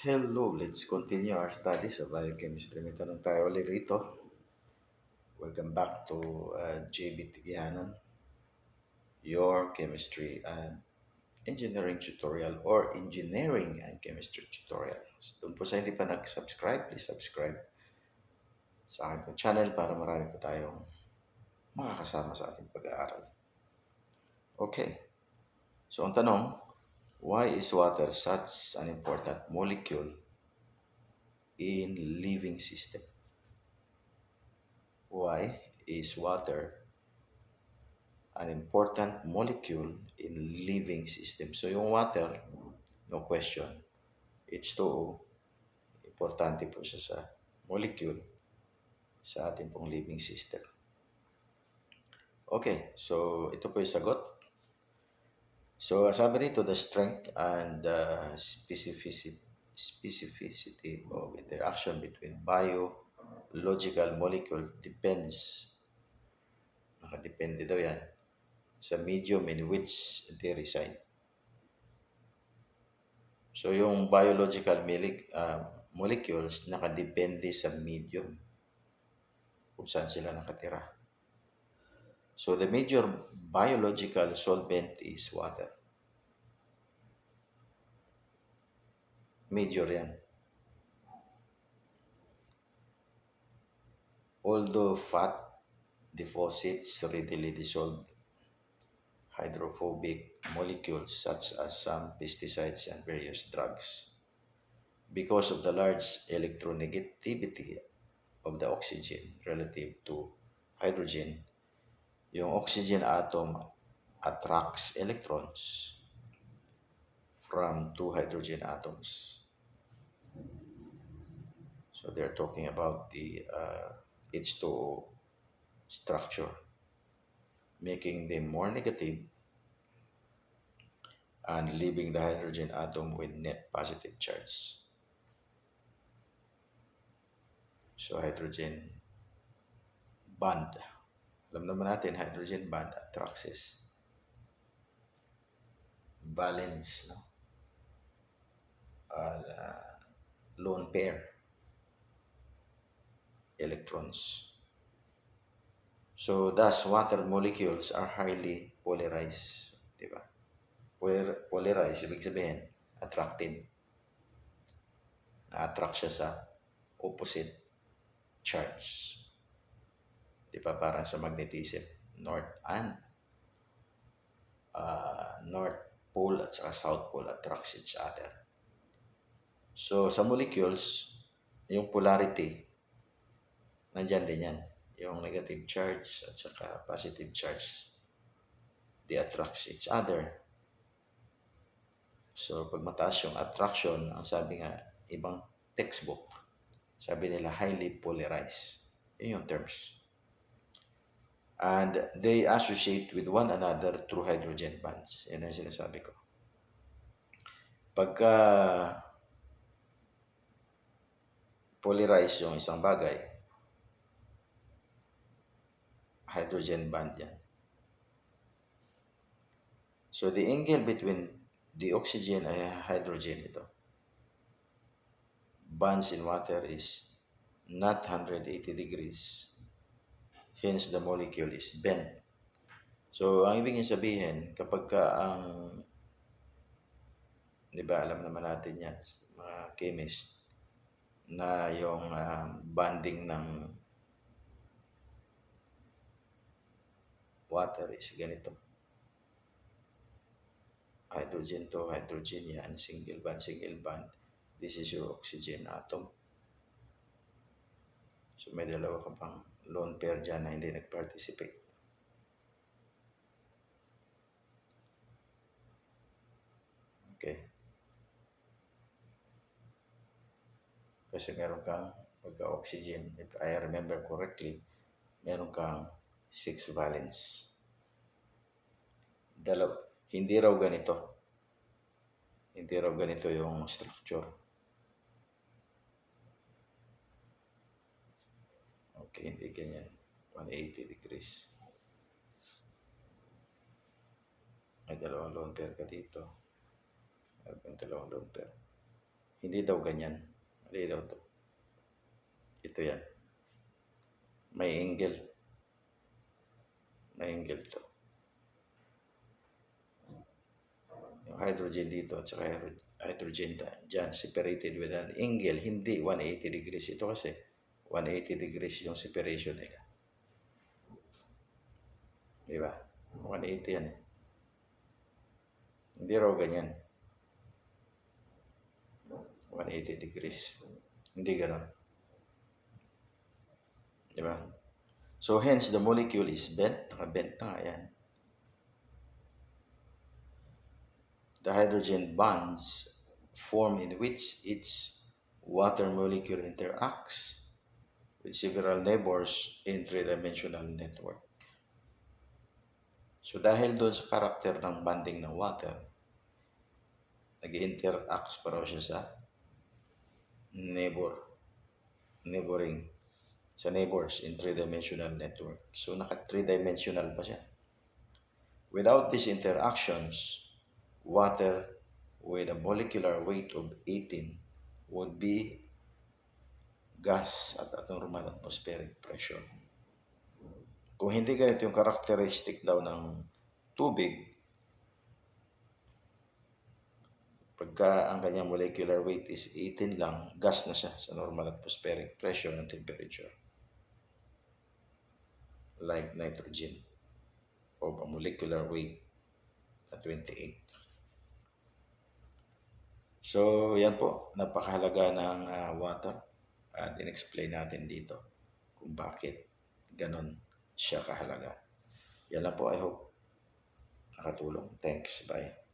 Hello, let's continue our studies of biochemistry. May tanong tayo ulit rito. Welcome back to JB Tigianan, your chemistry and engineering tutorial or engineering and chemistry tutorial. So, doon po sa hindi pa nag-subscribe, please subscribe sa aking po channel para marami po tayong makakasama sa ating pag-aaral. Okay, so ang tanong, why is water such an important molecule in living system? Why is water an important molecule in living system? So yung water, no question, H2O, importante po siya sa molecule sa ating pong living system. Okay, so ito po yung sagot. So sabi rito, the strength and specificity of interaction between biological molecule depends, nakadepende daw yan, sa medium in which they reside. So yung biological molecules nakadepende sa medium kung saan sila nakatira. So the major biological solvent is water. Major yan. Although fat deposits readily dissolve hydrophobic molecules such as some pesticides and various drugs, because of the large electronegativity of the oxygen relative to hydrogen, yung oxygen atom attracts electrons from two hydrogen atoms. So they're talking about the H2O structure, making them more negative and leaving the hydrogen atom with net positive charge. So hydrogen bond. Alam naman natin, hydrogen bond attracts valence, no? Lone pair electrons. So thus water molecules are highly polarized, di ba? Polarized, ibig sabihin, attracted. Na-attract siya sa opposite charge. Di ba? Parang sa magnetism, north pole at saka south pole attracts each other. So sa molecules, yung polarity, nandyan din yan. Yung negative charge at saka positive charge, they attracts each other. So pag mataas yung attraction, ang sabi nga, ibang textbook, sabi nila highly polarized. Yun yung terms. And they associate with one another through hydrogen bonds. Yan ang sinasabi ko. Pagka polarize yung isang bagay, hydrogen bond yan. So the angle between the oxygen and hydrogen ito, bonds in water is not 180 degrees. Hence the molecule is bent. So ang ibig sabihin, kapag ka ang, di ba, alam naman natin yan, mga chemist, na yung bonding ng water is ganito. Hydrogen to hydrogen yan, single bond. This is your oxygen atom. So may dalawa ka pang lone pair dyan na hindi nag-participate. Okay. Kasi meron kang pagka-oxygen, if I remember correctly, meron kang 6 valence. Hindi raw ganito. Hindi raw ganito yung structure. Okay, hindi ganyan. 180 degrees. May dalawang lone pair ka dito. Meron kang dalawang lone pair. Hindi daw ganyan. Mali daw to. Ito yan. May angle. May angle to. Yung hydrogen dito at saka hydrogen dyan, separated with an angle, hindi 180 degrees. Ito kasi 180 degrees yung separation nila. Di ba? 180 yan eh. Hindi raw ganyan. 180 degrees. Hindi ganon. Di ba? So hence, the molecule is bent. Nakabent na nga yan. The hydrogen bonds form in which its water molecule interacts with several neighbors in three-dimensional network. So dahil doon sa karakter ng bonding ng water, nag-interacts pa raw siya sa neighboring, sa neighbors in three-dimensional network. So naka three-dimensional pa siya. Without these interactions, water with a molecular weight of 18 would be gas at normal atmospheric pressure. Kung hindi ganito yung characteristic daw ng tubig, pagka ang kanyang molecular weight is 18 lang, gas na siya sa normal atmospheric pressure and temperature. Like nitrogen of a molecular weight na 28. So, yan po, napakahalaga ng water at in-explain natin dito kung bakit ganon siya kahalaga. Yan lang po, I hope nakatulong. Thanks, bye.